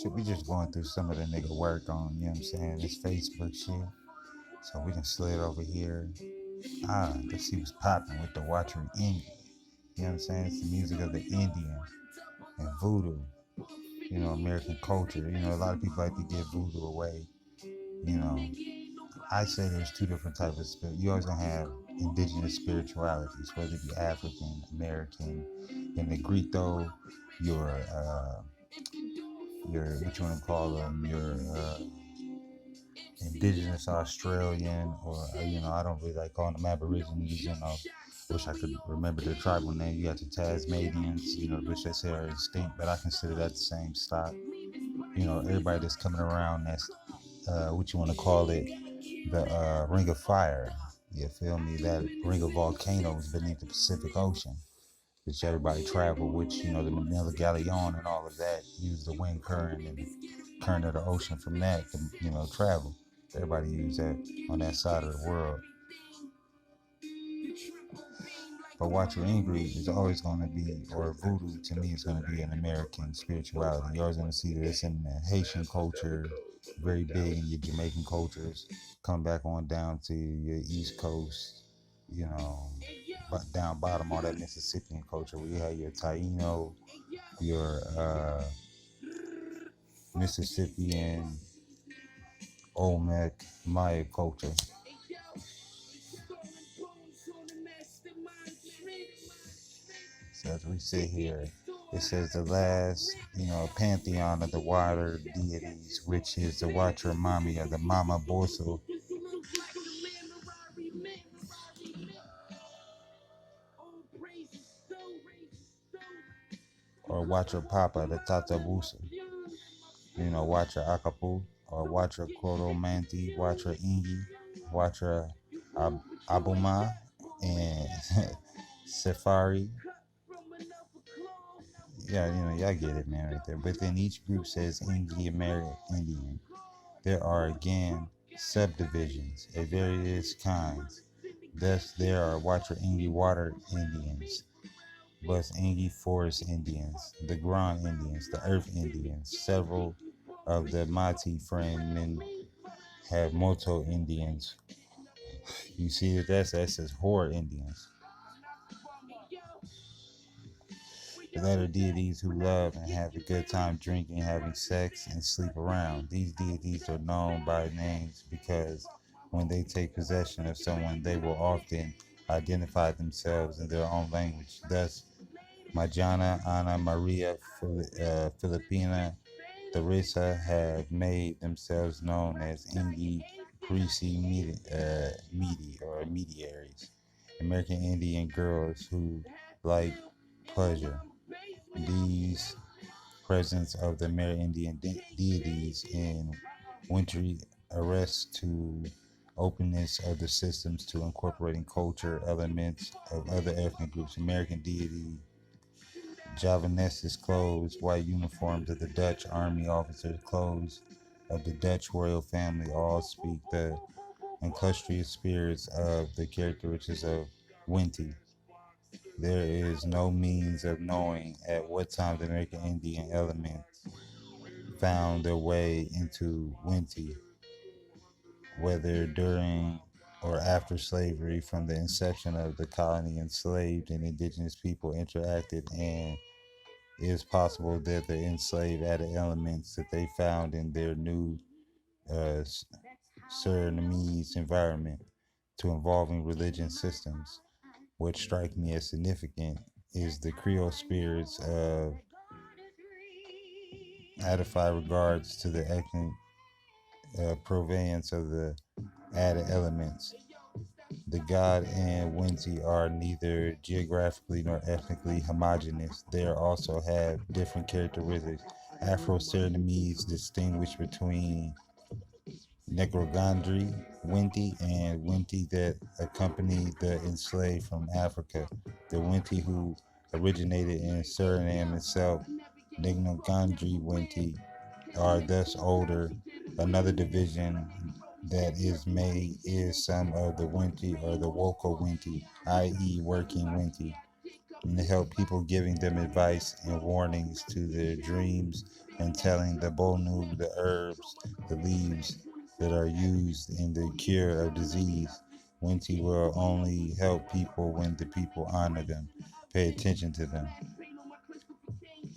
Shit, we just going through some of the nigga work on, you know what I'm saying, this Facebook shit. So we can slid over here. Let's see what's popping with the watri ingi. You know what I'm saying? It's the music of the Indians and voodoo. You know, American culture. You know, a lot of people like to give voodoo away. You know, I say there's two different types of spirit. You always gonna have indigenous spiritualities, whether it be African, American, in the Grito, your what you want to call them, your indigenous Australian, or you know, I don't really like calling them Aborigines. You know, wish I could remember their tribal name. You got the Tasmanians, you know, which they say are extinct, but I consider that the same stock. You know, everybody that's coming around, that's what you want to call it, the Ring of Fire. You feel me? That ring of volcanoes beneath the Pacific Ocean, which everybody travel, which, you know, the Manila Galleon and all of that use the wind current and the current of the ocean from that to, you know, travel. Everybody use that on that side of the world. But Watcher Ingrid is always going to be, or voodoo to me is going to be an American spirituality. You're always going to see this in the Haitian culture, very big in your Jamaican cultures. Come back on down to your East Coast, you know, but down bottom all that Mississippian culture where you have your Taino, your Mississippian Olmec Maya culture. So as we sit here, it says the last, you know, pantheon of the water deities, which is the Watcher Mami of the Mama Borso. Or Watcher Papa, the Tata Busa. You know, Watcher Akapu, or Watcher Koromanti, Watcher Ingi, Watcher Abuma, and Safari. Yeah, you know, y'all get it, man, right there. But then each group says Ingi American Indian. There are again subdivisions of various kinds. Thus, there are Watcher Ingi Water Indians, Bus Ingi Forest Indians, the Grand Indians, the Earth Indians. Several of the Mati friend men have Moto Indians. You see that says Hor Indians. The latter deities who love and have a good time drinking, having sex, and sleep around. These deities are known by names because when they take possession of someone, they will often identify themselves in their own language. Thus, Majana, Ana Maria, Filipina, Teresa have made themselves known as Ingi Greasy or mediaries. American Indian girls who like pleasure. These presence of the Amerindian deities in wintry arrest to openness of the systems to incorporating culture elements of other ethnic groups. American deity, Javanesses clothes, white uniforms of the Dutch army officers, clothes of the Dutch royal family, all speak the illustrious spirits of the characteristics of Winti. There is no means of knowing at what time the American Indian elements found their way into Winti, whether during or after slavery. From the inception of the colony, enslaved and indigenous people interacted, and it is possible that the enslaved added elements that they found in their new uh, Surinamese environment to involving religion systems. What strikes me as significant is the Creole spirits of edify regards to the ethnic provenience of the added elements. The God and Winti are neither geographically nor ethnically homogeneous. They also have different characteristics. Afro-Surinamese distinguish between Negrogandri, Winti, and Winti that accompanied the enslaved from Africa. The Winti who originated in Suriname itself, Negrogandri Winti, are thus older. Another division that is made is some of the Winti or the Woko Winti, i.e. working Winti. and to help people, giving them advice and warnings to their dreams, and telling the bonu, the herbs, the leaves that are used in the cure of disease. Winti will only help people when the people honor them, pay attention to them.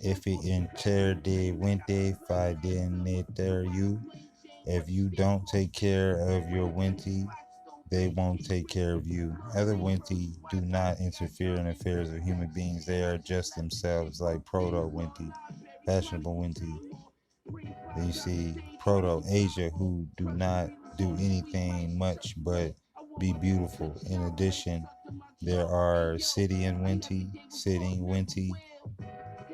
If it inter de wente fi de you, if you don't take care of your Winti, they won't take care of you. Other Winti do not interfere in affairs of human beings. They are just themselves, like Proto Winti, fashionable Winti. Then you see Proto Asia, who do not do anything much but be beautiful. In addition, there are sitting Winti,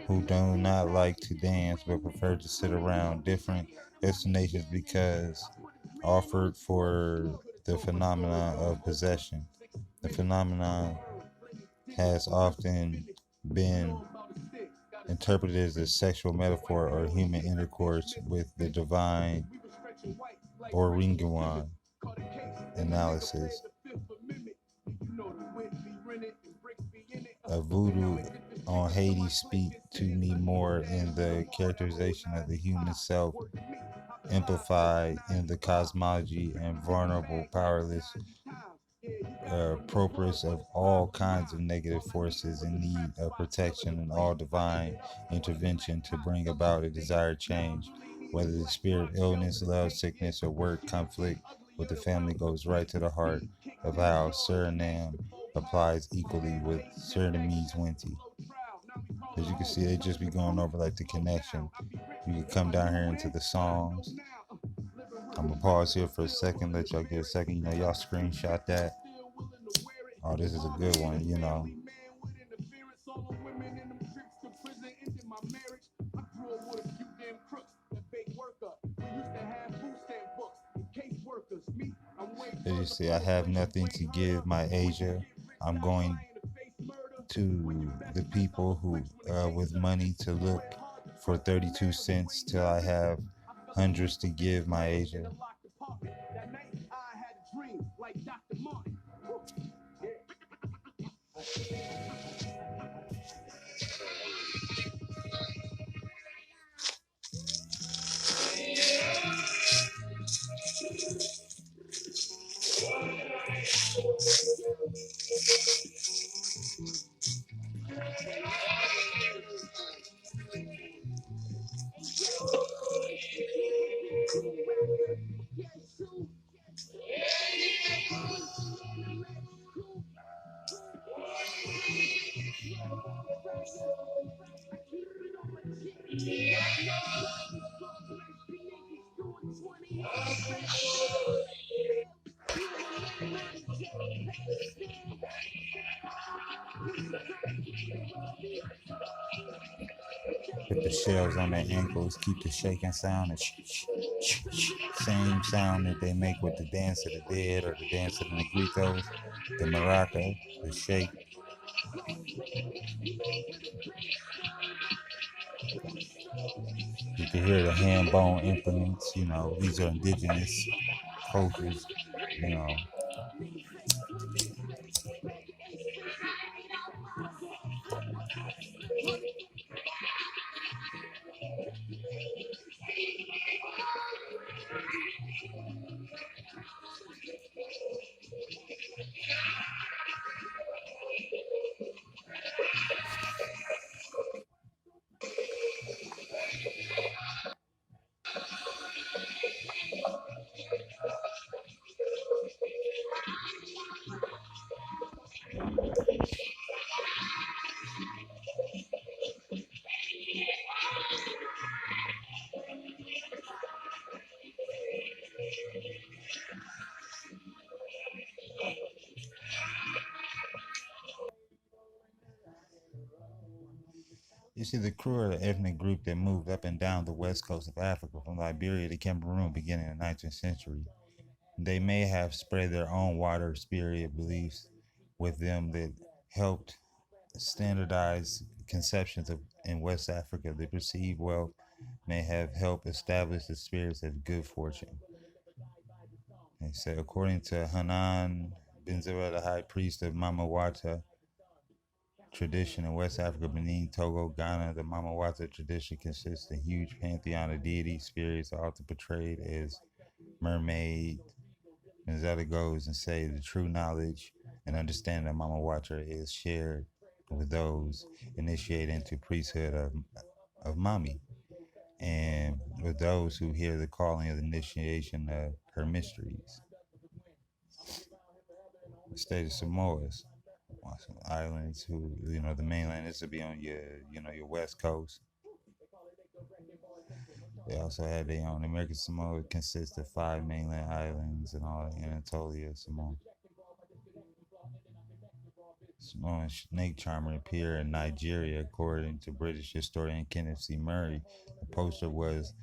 who do not like to dance but prefer to sit around. Different explanations because offered for the phenomenon of possession. The phenomenon has often been interpreted as a sexual metaphor or human intercourse with the divine Boringawan analysis. A voodoo on Haiti speak to me more in the characterization of the human self, amplified in the cosmology and vulnerable, powerless, appropriate of all kinds of negative forces in need of protection and all divine intervention to bring about a desired change. Whether the spirit, illness, love, sickness, or work conflict with the family goes right to the heart of how Suriname applies equally with Surinamese Winti. As you can see, they just be going over like the connection. You can come down here into the songs. I'm gonna pause here for a second, let y'all get a second. You know, y'all screenshot that. Oh, this is a good one, you know. As you see, I have nothing to give my Asia. I'm going to the people who, with money to look for 32 cents till I have hundreds to give my Asia. Put the shells on their ankles, keep the shaking sound, and same sound that they make with the dance of the dead or the dance of the Negritos, the maraca, the shake. You can hear the hand bone implements, you know, these are indigenous cultures, you know. You see, the Kru are the ethnic group that moved up and down the west coast of Africa from Liberia to Cameroon beginning in the 19th century. They may have spread their own water spirit beliefs with them that helped standardize conceptions of in West Africa. The perceived wealth may have helped establish the spirits of good fortune. They say, according to Hanan Benzera, the high priest of Mamawata, tradition in West Africa, Benin, Togo, Ghana. The Mama Wata tradition consists of a huge pantheon of deities, spirits, often portrayed as mermaid. Manzetta goes and says the true knowledge and understanding of Mama Wata is shared with those initiated into priesthood of Mami, and with those who hear the calling of the initiation of her mysteries. The state of Samoas, islands who, the mainland, this would be on your west coast. They also had their own. American Samoa consists of 5 mainland islands and all Anatolia, Samoa. Samoan snake charmer appeared in Nigeria, according to British historian Kenneth C. Murray. The poster was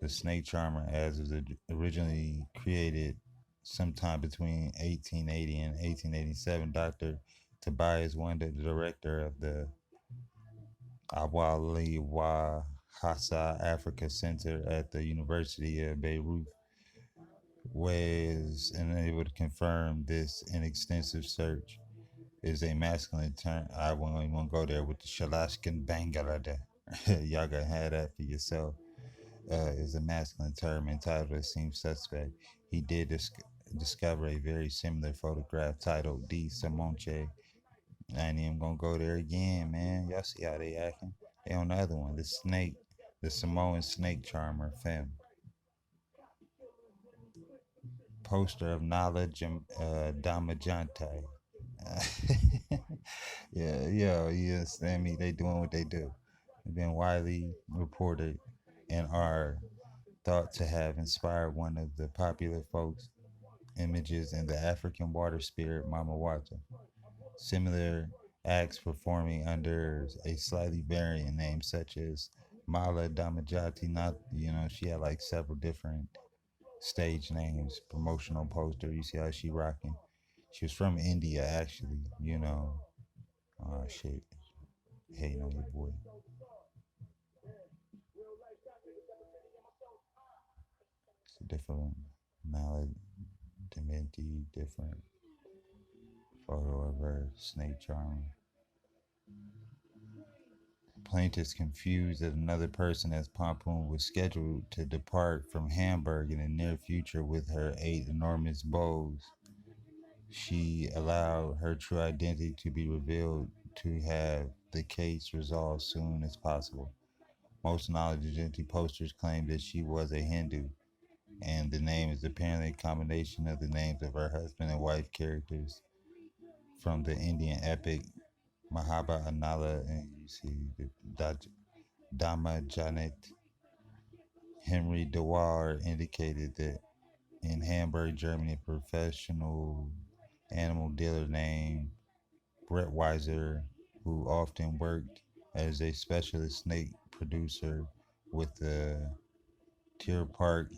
the snake charmer as was originally created sometime between 1880 and 1887. Dr. Tobias Wonder, the director of the Awaliwa Hassa Africa Center at the University of Beirut, was unable to confirm this inextensive search is a masculine term. I won't even go there with the Shalashkin Bangalada. Y'all gotta have that for yourself. Is a masculine term entitled as seems suspect. He did discover a very similar photograph titled D. Simonche. I ain't even gonna go there again, man. Y'all see how they acting? They on the other one, the snake, the Samoan snake charmer film. Poster of Nala Damajante. You understand me? They doing what they do. They've been widely reported and are thought to have inspired one of the popular folks images in the African water spirit Mama Wata. Similar acts performing under a slightly variant name such as Mala Damajati, not she had like several different stage names, promotional poster. You see how she rocking. She was from India actually. Oh shit. Hating on your boy. It's a different Mala Dementi, different photo of her snake charmer. Plaintiffs confused that another person as Pompoon was scheduled to depart from Hamburg in the near future with her 8 enormous bows. She allowed her true identity to be revealed to have the case resolved soon as possible. Most knowledge identity posters claim that she was a Hindu, and the name is apparently a combination of the names of her husband and wife characters from the Indian epic Mahabharata, and you see the Damajanet. Henry Dewar indicated that in Hamburg, Germany, a professional animal dealer named Brett Weiser, who often worked as a specialist snake producer with the Tierpark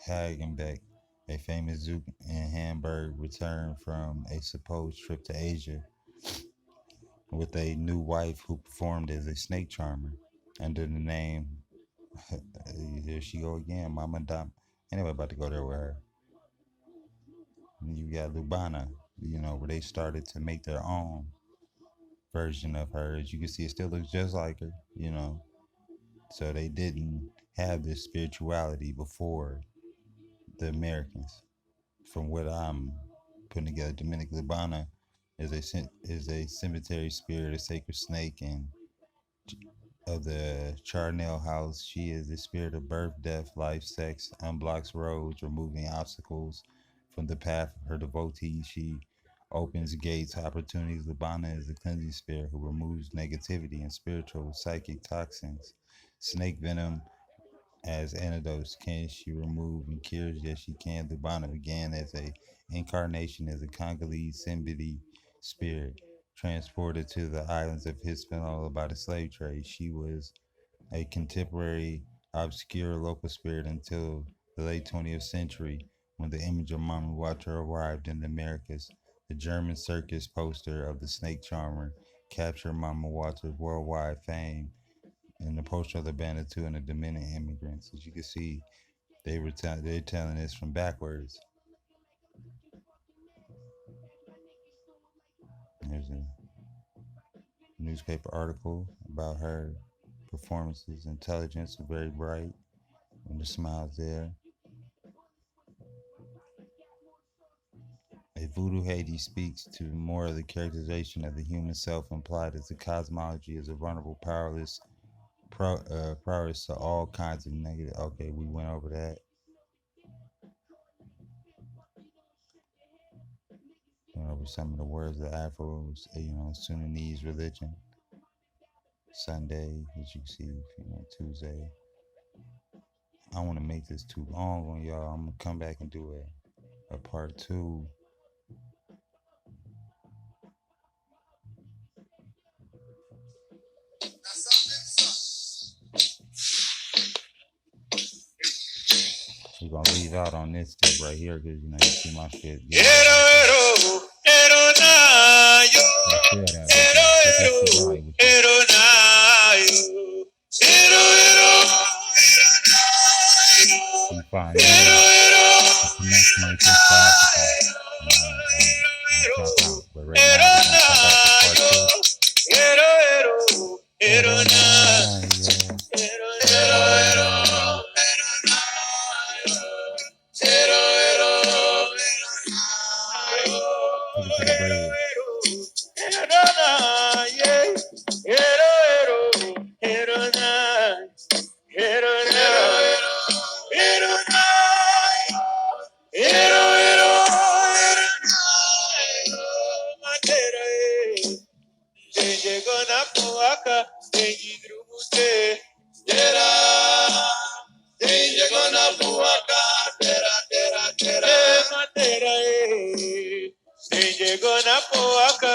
Hagenbeck, a famous zoo in Hamburg, returned from a supposed trip to Asia with a new wife who performed as a snake charmer under the name. There she go again, Mama Dom. Anyway, about to go there with her. And you got Lubana, where they started to make their own version of her. As you can see, it still looks just like her. So they didn't have this spirituality before the Americans. From what I'm putting together, Dominic Lubana is a cemetery spirit, a sacred snake, and of the Charnel house. She is the spirit of birth, death, life, sex, unblocks roads, removing obstacles from the path of her devotees. She opens gates, opportunities. Lubana is the cleansing spirit who removes negativity and spiritual, psychic toxins. Snake venom as antidotes. Can she remove and cures? Yes, she can. Lubana began as a incarnation as a Congolese Simbiti spirit transported to the islands of Hispaniola by the slave trade. She was a contemporary, obscure local spirit until the late 20th century when the image of Mama Wata arrived in the Americas. The German circus poster of the snake charmer captured Mama Wata's worldwide fame in the poster of the Bantu and the Dominican immigrants. As you can see, they're telling this from backwards. There's a newspaper article about her performances. Intelligence, very bright, and the smiles there. A voodoo Haiti speaks to more of the characterization of the human self, implied as the cosmology is a vulnerable, powerless, prowess to all kinds of negative. Okay, we went over that. Went over some of the words of Afro's, Sudanese religion. Sunday, as you can see, Tuesday. I don't want to make this too long on y'all. I'm gonna come back and do a part 2. We're gonna leave out on this tip right here because you see my shit. You find the connection with this Africa. I'll drop out. But right now, we're gonna come back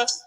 to